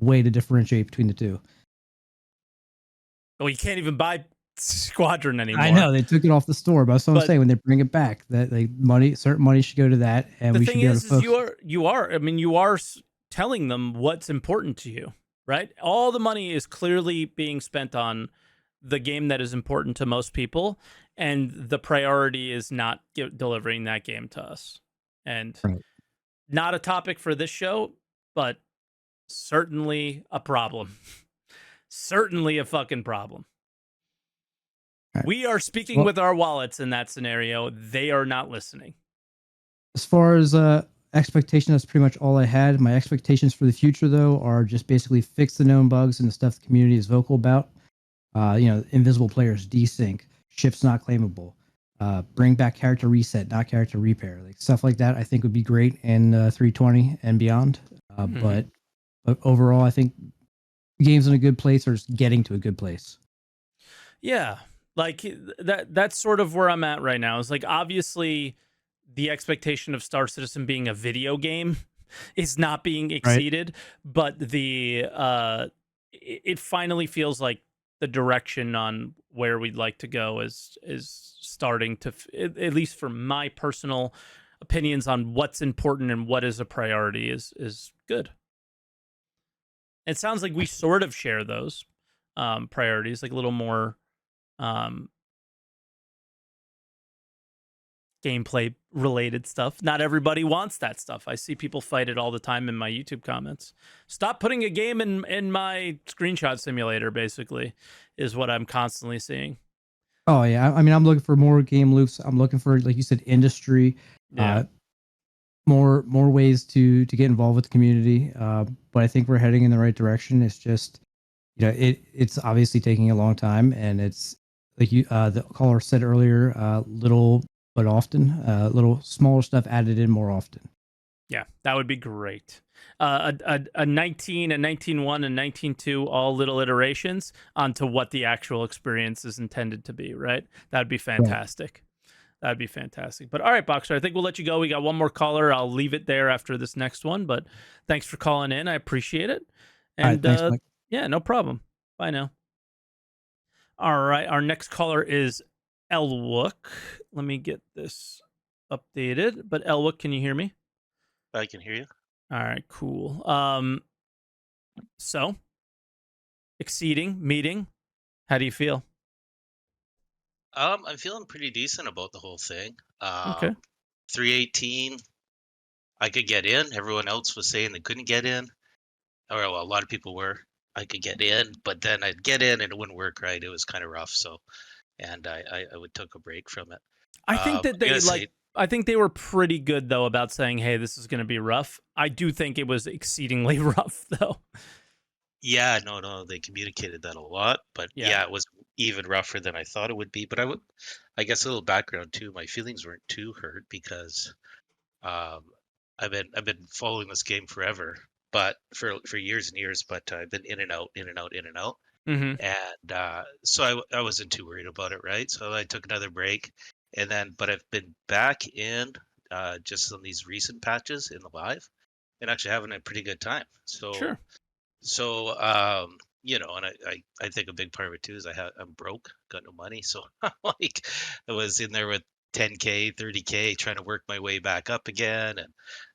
way to differentiate between the two. Well, you can't even buy Squadron anymore. I know they took it off the store, but I'm saying when they bring it back, that like certain money should go to that, and we should be able to focus. you are telling them what's important to you, right? All the money is clearly being spent on the game that is important to most people, and the priority is not delivering that game to us. And not a topic for this show, but certainly a problem. Certainly a fucking problem. Right. We are speaking with our wallets in that scenario. They are not listening. As far as expectation, that's pretty much all I had. My expectations for the future, though, are just basically fix the known bugs and the stuff the community is vocal about. Invisible players, desync, ships not claimable, bring back character reset, not character repair, like stuff like that. I think would be great in 320 and beyond. But overall, I think the game's in a good place, or it's getting to a good place. Yeah, like that's sort of where I'm at right now. It's like, obviously the expectation of Star Citizen being a video game is not being exceeded, but it finally feels like the direction on where we'd like to go is starting to, at least for my personal opinions on what's important and what is a priority, is good. It sounds like we sort of share those priorities, like a little more gameplay related stuff. Not everybody wants that stuff. I see people fight it all the time in my YouTube comments. Stop putting a game in my screenshot simulator, basically, is what I'm constantly seeing. Oh yeah, I mean, I'm looking for more game loops. I'm looking for, like you said, industry, Yeah. more ways to get involved with the community. But I think we're heading in the right direction. It's just, it's obviously taking a long time, and it's like the caller said earlier, little but often, little smaller stuff added in more often. Yeah, that would be great. A 19, a 19.1, and 19.2, all little iterations onto what the actual experience is intended to be, right? That'd be Right. fantastic. That'd be fantastic. But all right, Boxer, I think we'll let you go. We got one more caller. I'll leave it there after this next one. But thanks for calling in. I appreciate it. All right. And Thanks, Mike. yeah, no problem. Bye now. All right. Our next caller is Elwook. Let me get this updated. But Elwook, can you hear me? I can hear you. All right, cool. So exceeding, meeting. How do you feel? I'm feeling pretty decent about the whole thing. Okay. 318, I could get in. Everyone else was saying they couldn't get in. Or well, a lot of people were. I could get in, but then I'd get in and it wouldn't work right. It was kind of rough. So, and I would took a break from it. I think that I gotta they say, I think they were pretty good though about saying, "Hey, this is going to be rough." I do think it was exceedingly rough though. yeah, no, they communicated that a lot, but Yeah. yeah, it was even rougher than I thought it would be. But I guess a little background too. My feelings weren't too hurt because Um, I've been following this game forever, but for years and years. But I've been in and out, in and out, in and out, Mm-hmm. and so I wasn't too worried about it, right? So I took another break, and then but I've been back in just on these recent patches in the live, and actually having a pretty good time. Sure. And I think a big part of it too is I'm broke, got no money, so like I was in there with 10K, 30K, trying to work my way back up again, and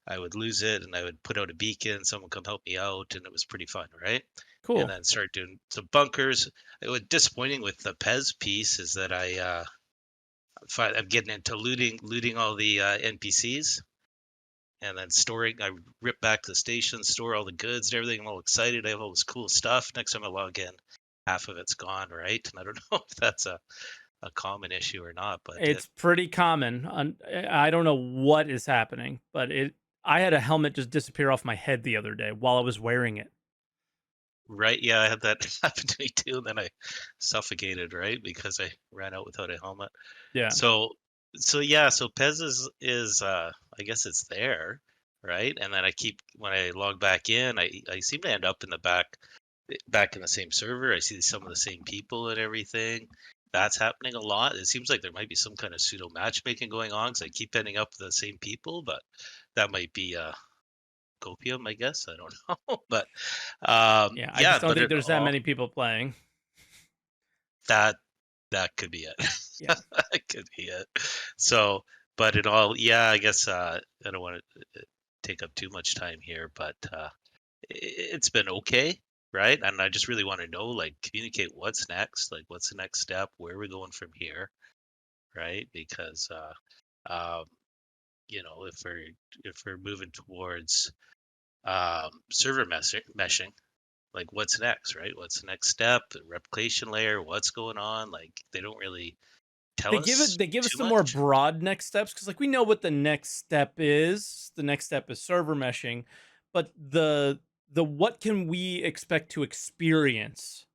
I would lose it, and I would put out a beacon, someone come help me out, and it was pretty fun, right? And Cool. then start doing some bunkers. It was disappointing with the Pez piece is that I'm getting into looting all the NPCs and then storing. I rip back the station, store all the goods and everything. I'm all excited. I have all this cool stuff. Next time I log in, half of it's gone, right? And I don't know if that's a common issue or not, but It's pretty common. I don't know what is happening, but I had a helmet just disappear off my head the other day while I was wearing it. right, yeah, I had that happen to me too, and then I suffocated, right, because I ran out without a helmet. Yeah. So, so Pez is I guess it's there, right? And then when I log back in, I seem to end up in the back in the same server. I see some of the same people and everything. That's happening a lot. It seems like there might be some kind of pseudo matchmaking going on because I keep ending up with the same people, but that might be copium, I guess. I don't know, but Yeah. I yeah, just don't but think it there's that all many people playing. that that could be it. Yeah. That could be it. So, but it all, yeah, I guess I don't want to take up too much time here, but it's been okay, right? And I just really want to know, like, communicate what's next, like, what's the next step, where are we going from here, right? Because um, if we're moving towards server meshing, like, what's next, right? What's the next step? The replication layer, what's going on? Like, they don't really tell us They give us too the more much. broad next steps because like we know what the next step is. The next step is server meshing, but the what can we expect to experience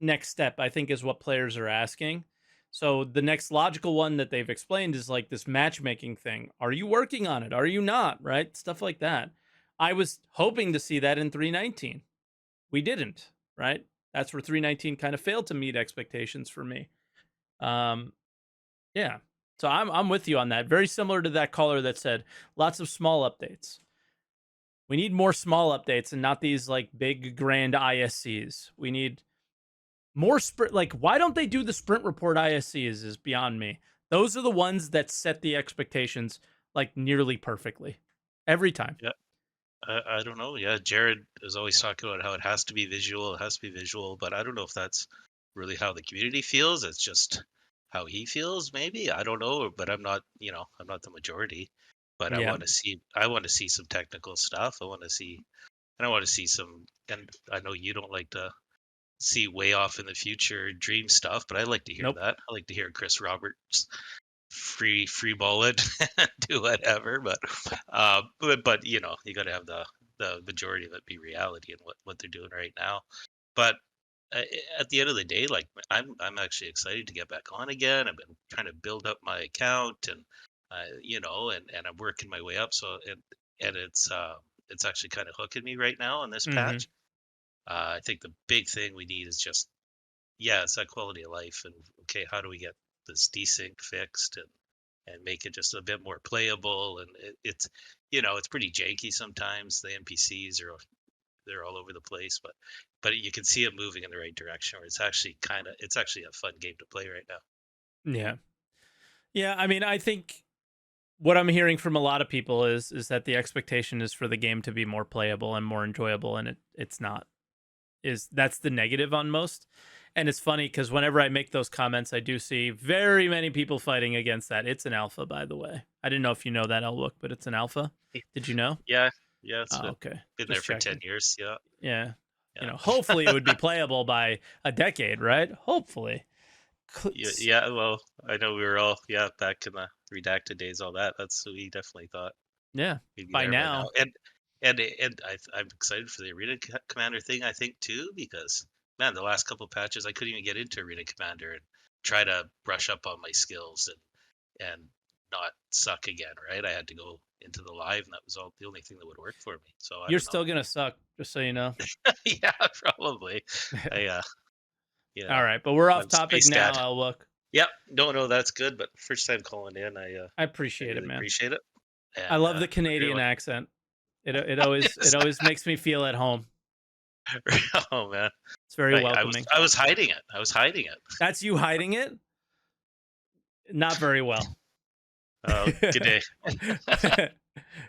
next step I think is what players are asking. So the next logical one that they've explained is like this matchmaking thing. Are you working on it? Are you not? Right? Stuff like that. I was hoping to see that in 319. We didn't, right? That's where 319 kind of failed to meet expectations for me. Um, yeah. So I'm with you on that. Very similar to that caller that said lots of small updates. We need more small updates and not these like big grand ISCs. We need more sprint. Like, why don't they do the sprint report ISCs? Is beyond me. Those are the ones that set the expectations like nearly perfectly every time. Yeah, I don't know. Yeah, Jared is always talking about how it has to be visual, it has to be visual, but I don't know if that's really how the community feels. It's just how he feels, maybe. I don't know, but I'm not the majority. But Yeah. I want to see some technical stuff. I want to see some, and I know you don't like to see way off in the future dream stuff, but I like to hear Nope. that. I like to hear Chris Roberts free ball it, do whatever. But you know, you got to have the majority of it be reality and what they're doing right now. But uh, at the end of the day, like I'm actually excited to get back on again. I've been trying to build up my account, and you know, and I'm working my way up. So and it's actually kind of hooking me right now on this Mm-hmm. patch. I think the big thing we need is just, yeah, it's that quality of life. And okay, how do we get this desync fixed and make it just a bit more playable? And it's, you know, it's pretty janky sometimes. The NPCs are, they're all over the place, but you can see it moving in the right direction. Or it's actually a fun game to play right now. Yeah. Yeah. I mean, I think what I'm hearing from a lot of people is that the expectation is for the game to be more playable and more enjoyable, and it's not. That's the negative on most. And it's funny because whenever I make those comments, I do see very many people fighting against that. It's an alpha, by the way. I didn't know if you know that, Elwook, but it's an alpha. Did you know? Yeah, yeah, it's Oh, okay. been Just there for checking. 10 years. Yeah, Yeah. You yeah. know, hopefully it would be playable by a decade, right? Hopefully. Yeah, well, I know we were all, back in the redacted days, all that. That's what we definitely thought Yeah. we'd be By there by now. now. And I'm excited for the Arena Commander thing, I think, too, because, man, the last couple patches, I couldn't even get into Arena Commander and try to brush up on my skills and not suck again, right? I had to go into the live, and that was the only thing that would work for me. So I You're don't still going to suck, just so you know. know. Yeah, probably. You know, All right. But we're off I'm topic Space now, Dad. Elwook. Yep. No, that's good. But first time calling in, I I appreciate it, really man. appreciate it. I And love the great Canadian one. accent. It always makes me feel at home. Oh man, It's very I was welcoming. I was hiding it. I was hiding it. That's you hiding it? Not very well. Oh, good day.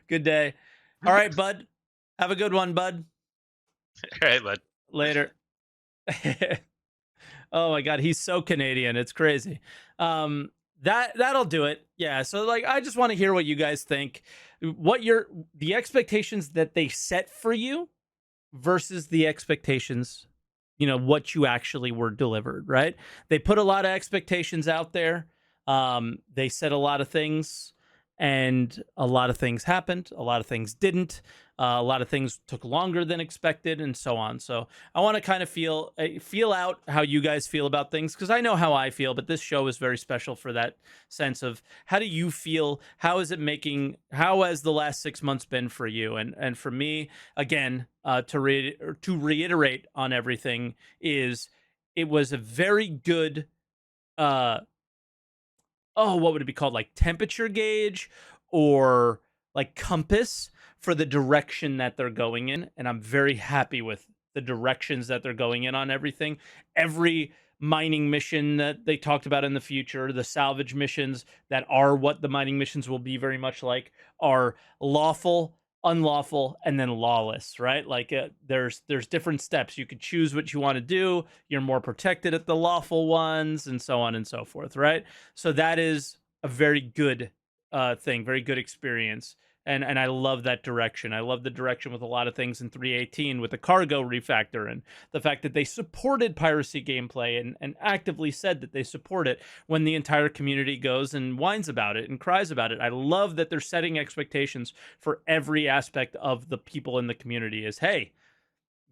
Good day. All right, bud. Have a good one, bud. All right, bud. Later. Oh my god, he's so Canadian. It's crazy. That'll do it. Yeah, so like I just want to hear what you guys think. What the expectations that they set for you versus the expectations, what you actually were delivered, right? They put a lot of expectations out there. They said a lot of things, and a lot of things happened. A lot of things didn't. A lot of things took longer than expected, and so on. So I want to kind of feel out how you guys feel about things, because I know how I feel. But this show is very special for that sense of how do you feel? How is it making? How has the last 6 months been for you? And for me, again, to reiterate on everything, is it was a very good what would it be called, like temperature gauge or like compass for the direction that they're going in, and I'm very happy with the directions that they're going in on everything. Every mining mission that they talked about in the future, the salvage missions that are what the mining missions will be very much like, are lawful, unlawful, and then lawless, right? Like there's different steps. You could choose what you want to do. You're more protected at the lawful ones, and so on and so forth, right? So that is a very good thing, very good experience. And I love that direction. I love the direction with a lot of things in 318 with the cargo refactor, and the fact that they supported piracy gameplay and actively said that they support it when the entire community goes and whines about it and cries about it. I love that they're setting expectations for every aspect of the people in the community. Is, hey,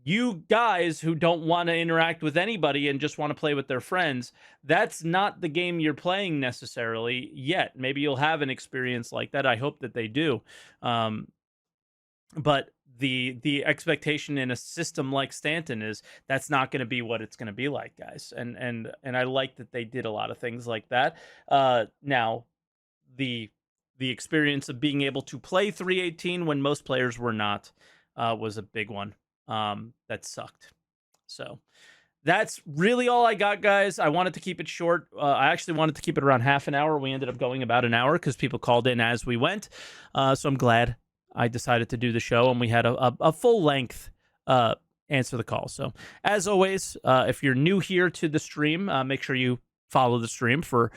you guys who don't want to interact with anybody and just want to play with their friends, that's not the game you're playing necessarily yet. Maybe you'll have an experience like that. I hope that they do. But the expectation in a system like Stanton is that's not going to be what it's going to be like, guys. And I like that they did a lot of things like that. Now, the experience of being able to play 318 when most players were not was a big one. That sucked. So that's really all I got, guys. I wanted to keep it short. I actually wanted to keep it around half an hour. We ended up going about an hour because people called in as we went. So I'm glad I decided to do the show, and we had a full length answer the call. So as always, if you're new here to the stream, make sure you follow the stream for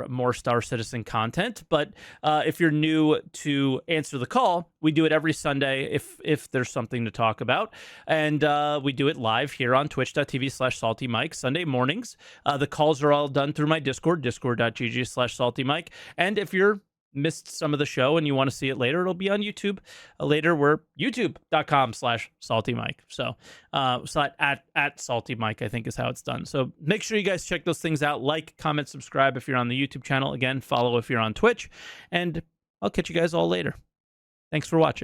more Star Citizen content. But if you're new to Answer the Call, we do it every Sunday if there's something to talk about. And we do it live here on twitch.tv/SaltyMike Sunday mornings. The calls are all done through my Discord, discord.gg/SaltyMike. And if you're missed some of the show and you want to see it later, it'll be on YouTube later. We're youtube.com/SaltyMike. So, at SaltyMike, I think is how it's done. So make sure you guys check those things out. Like, comment, subscribe if you're on the YouTube channel. Again, follow if you're on Twitch. And I'll catch you guys all later. Thanks for watching.